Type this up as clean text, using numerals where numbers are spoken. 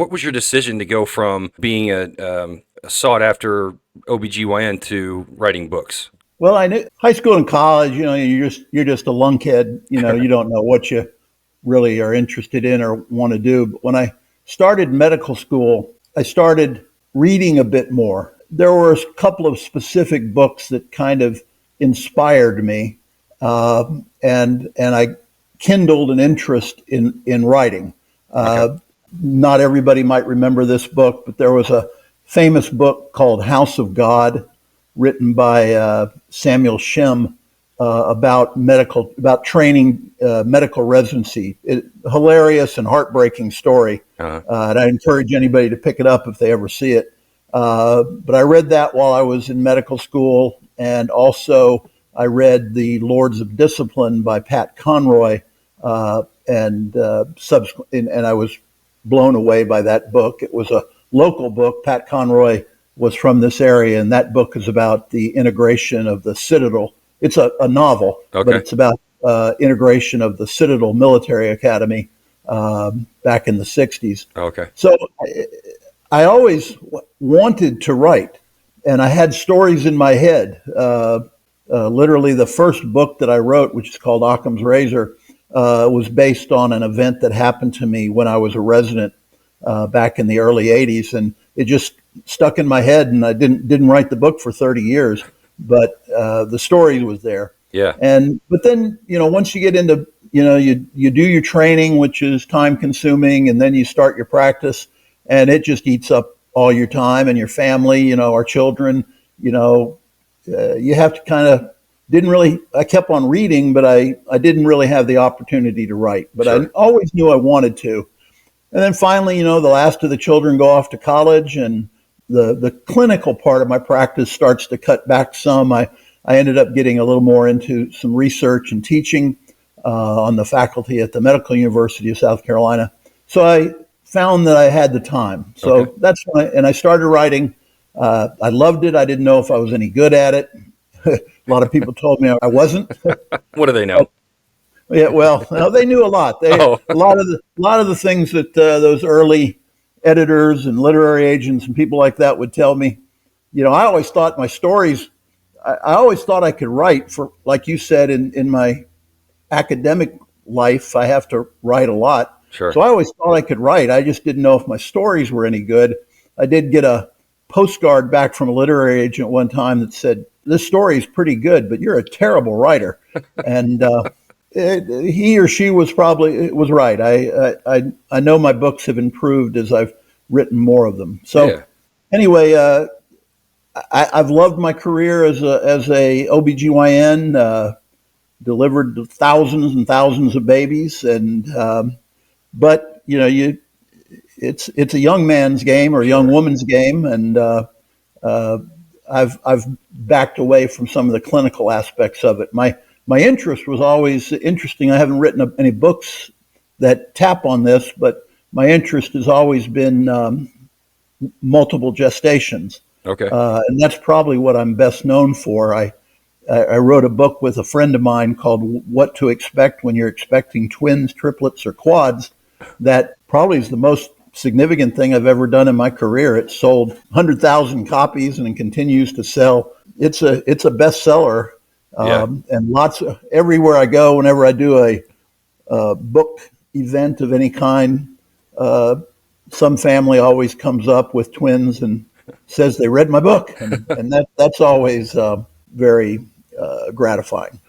what was your decision to go from being a sought-after OBGYN to writing books? Well, I knew high school and college, you're just a lunkhead. You don't know what you really are interested in or want to do. But when I started medical school, I started reading a bit more. There were a couple of specific books that kind of inspired me, and I kindled an interest in writing. Okay. Not everybody might remember this book, but there was a famous book called House of God, written by Samuel Shem, about training, medical residency. Hilarious and heartbreaking story. And I encourage anybody to pick it up if they ever see it. But I read that while I was in medical school, and also I read The Lords of Discipline by Pat Conroy, and I was blown away by that book. It was a local book. Pat Conroy was from this area, and that book is about the integration of the Citadel. It's a novel, Okay. but it's about integration of the Citadel Military Academy back in the 60s. Okay. So I always wanted to write, and I had stories in my head. Literally, the first book that I wrote, which is called Occam's Razor, was based on an event that happened to me when I was a resident back in the early 80s, and it just stuck in my head, and I didn't write the book for 30 years, but the story was there. Yeah. But then, once you get into, you do your training, which is time consuming, and then you start your practice, and it just eats up all your time and your family, our children, you have to kind of, I kept on reading, but I didn't really have the opportunity to write, but Sure. I always knew I wanted to. And then finally, the last of the children go off to college, and the clinical part of my practice starts to cut back some. I ended up getting a little more into some research and teaching on the faculty at the Medical University of South Carolina. So I found that I had the time. So Okay. that's when I started writing. I loved it. I didn't know if I was any good at it. A lot of people told me I wasn't. What do they know? Yeah, well, no, they knew a lot. Oh. A lot of the things that those early editors and literary agents and people like that would tell me. I always thought my stories. I always thought I could write. For, like you said, in my academic life, I have to write a lot. Sure. So I always thought I could write. I just didn't know if my stories were any good. I did get a postcard back from a literary agent one time that said, "This story is pretty good, but you're a terrible writer." And he or she was right. I know my books have improved as I've written more of them. So Yeah. anyway, I've loved my career as a OBGYN, delivered thousands and thousands of babies, and but it's a young man's game or a young woman's game, and I've backed away from some of the clinical aspects of it. My interest was always interesting. I haven't written any books that tap on this, but my interest has always been multiple gestations. Okay. And that's probably what I'm best known for. I wrote a book with a friend of mine called What to Expect When You're Expecting Twins, Triplets, or Quads. That probably is the most significant thing I've ever done in my career. It sold 100,000 copies and it continues to sell. It's a bestseller. Yeah. And everywhere I go, whenever I do a book event of any kind, some family always comes up with twins and says they read my book, and that's always very gratifying.